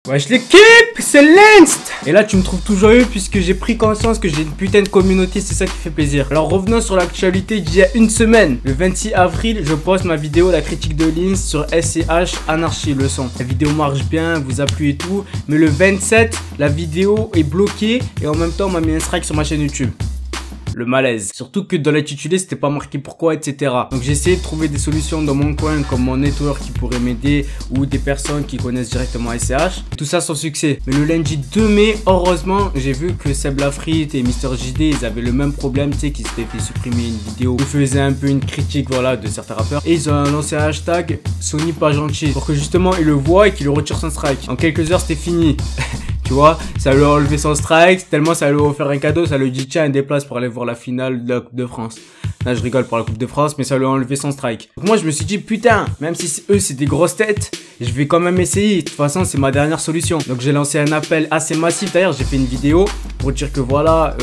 Wesh l'équipe, c'est Linst. Et là tu me trouves tout joyeux puisque j'ai pris conscience que j'ai une putain de communauté, c'est ça qui fait plaisir. Alors revenons sur l'actualité d'il y a une semaine. Le 26 avril, je poste ma vidéo la critique de Linst sur SCH Anarchy le son. La vidéo marche bien, vous a plu et tout. Mais le 27, la vidéo est bloquée et en même temps on m'a mis un strike sur ma chaîne YouTube. Le malaise. Surtout que dans l'intitulé, c'était pas marqué pourquoi, etc. Donc j'ai essayé de trouver des solutions dans mon coin, comme mon network qui pourrait m'aider, ou des personnes qui connaissent directement SCH. Tout ça sans succès. Mais le lundi 2 mai, heureusement, j'ai vu que Seb Lafrite et Mister JD, ils avaient le même problème, tu sais, qu'ils s'étaient fait supprimer une vidéo où ils faisaient un peu une critique, voilà, de certains rappeurs. Et ils ont lancé un hashtag Sony pas gentil, pour que justement ils le voient et qu'ils le retirent son strike. En quelques heures, c'était fini. Tu vois, ça lui a enlevé son strike, tellement ça lui a offert un cadeau, ça lui dit tiens, déplace pour aller voir la finale de la Coupe de France. Là, je rigole pour la Coupe de France, mais ça lui a enlevé son strike. Donc moi, je me suis dit putain, même si eux, c'est des grosses têtes, je vais quand même essayer. De toute façon, c'est ma dernière solution. Donc j'ai lancé un appel assez massif. D'ailleurs, j'ai fait une vidéo pour dire que voilà,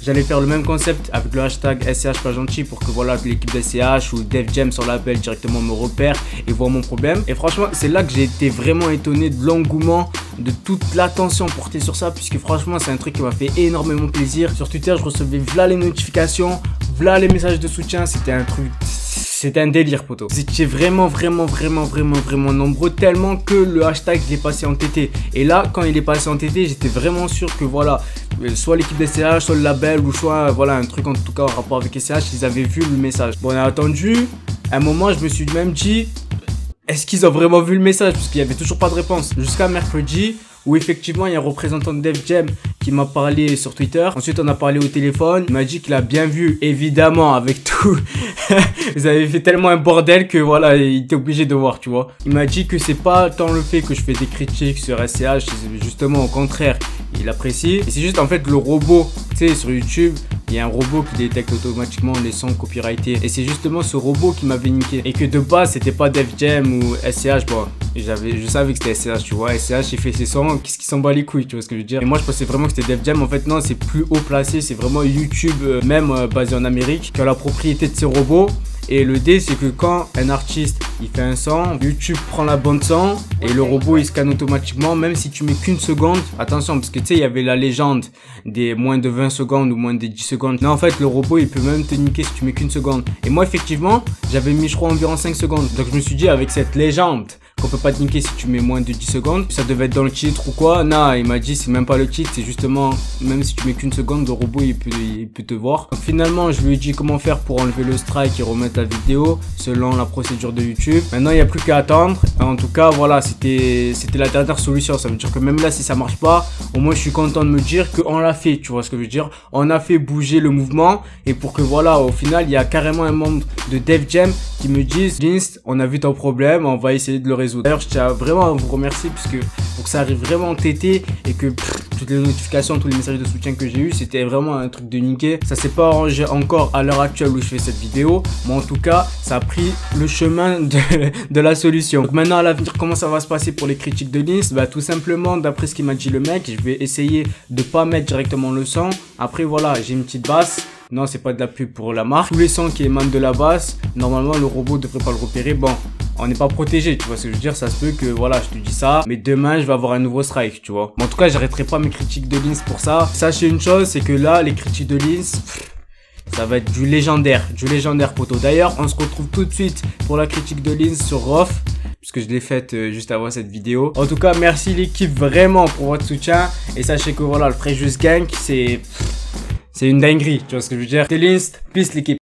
j'allais faire le même concept avec le hashtag SCH pas gentil pour que voilà, l'équipe d'SCH ou Def Jam sur l'appel directement me repère et voit mon problème. Et franchement, c'est là que j'ai été vraiment étonné de l'engouement, de toute l'attention portée sur ça, puisque franchement c'est un truc qui m'a fait énormément plaisir. Sur Twitter je recevais v'là les notifications, v'là les messages de soutien, c'était un truc, c'était un délire poto. Vous étiez vraiment nombreux, tellement que le hashtag il est passé en TT. Et là quand il est passé en TT, j'étais vraiment sûr que voilà, soit l'équipe d'SCH, soit le label, ou soit voilà un truc en tout cas en rapport avec SCH, ils avaient vu le message. Bon, on a attendu, à un moment je me suis même dit, est-ce qu'ils ont vraiment vu le message? Parce qu'il n'y avait toujours pas de réponse. Jusqu'à mercredi, où effectivement, il y a un représentant de Def Jam qui m'a parlé sur Twitter. Ensuite, on a parlé au téléphone. Il m'a dit qu'il a bien vu, évidemment, avec tout. Vous avez fait tellement un bordel que voilà, il était obligé de voir, tu vois. Il m'a dit que c'est pas tant le fait que je fais des critiques sur SCH, c'est justement au contraire, il apprécie. Et c'est juste en fait le robot, tu sais, sur YouTube, il y a un robot qui détecte automatiquement les sons copyrightés. Et c'est justement ce robot qui m'avait niqué. Et que de base, c'était pas Def Jam ou SCH. Bon, je savais que c'était SCH, tu vois. SCH, il fait ses sons, qu'est-ce qui s'en bat les couilles, tu vois ce que je veux dire. Et moi, je pensais vraiment que c'était Def Jam. En fait, non, c'est plus haut placé. C'est vraiment YouTube, même basé en Amérique, qui a la propriété de ces robots. Et le D, c'est que quand un artiste il fait un son, YouTube prend la bande son et le robot il scanne automatiquement, même si tu mets qu'une seconde. Attention, parce que tu sais, il y avait la légende des moins de 20 secondes ou moins de 10 secondes. Non, en fait, le robot il peut même te niquer si tu mets qu'une seconde. Et moi, effectivement, j'avais mis, je crois, environ 5 secondes. Donc, je me suis dit, avec cette légende qu'on peut pas te niquer si tu mets moins de 10 secondes, ça devait être dans le titre ou quoi. Non, il m'a dit, c'est même pas le titre, c'est justement, même si tu mets qu'une seconde, le robot il peut te voir. Donc, finalement, je lui ai dit comment faire pour enlever le strike et remettre la vidéo selon la procédure de YouTube. Maintenant, il n'y a plus qu'à attendre. En tout cas, voilà, c'était la dernière solution. Ça veut dire que même là, si ça marche pas, au moins je suis content de me dire qu'on l'a fait. Tu vois ce que je veux dire? On a fait bouger le mouvement et pour que voilà, au final, il y a carrément un membre de Def Jam qui me disent Linst, on a vu ton problème, on va essayer de le résoudre. D'ailleurs, je tiens vraiment à vous remercier puisque pour que ça arrive vraiment en TT et que toutes les notifications, tous les messages de soutien que j'ai eu, c'était vraiment un truc de niquer. Ça s'est pas arrangé encore à l'heure actuelle où je fais cette vidéo, mais en tout cas, ça a pris le chemin de la solution. Donc maintenant, à l'avenir, comment ça va se passer pour les critiques de Linst? Bah, tout simplement, d'après ce qu'il m'a dit le mec, je vais essayer de pas mettre directement le son. Après, voilà, j'ai une petite basse. Non, c'est pas de la pub pour la marque. Tous les sons qui émanent de la basse, normalement, le robot devrait pas le repérer. Bon, on n'est pas protégé, tu vois ce que je veux dire. Ça se peut que, voilà, je te dis ça, mais demain, je vais avoir un nouveau strike, tu vois. Mais en tout cas, j'arrêterai pas mes critiques de Linst pour ça. Sachez une chose, c'est que là, les critiques de Linst, ça va être du légendaire poto. D'ailleurs, on se retrouve tout de suite pour la critique de Linst sur Rof, puisque je l'ai faite juste avant cette vidéo. En tout cas, merci l'équipe vraiment pour votre soutien. Et sachez que voilà, le Frejus Gang, c'est une dinguerie, tu vois ce que je veux dire. C'est Linst, peace l'équipe.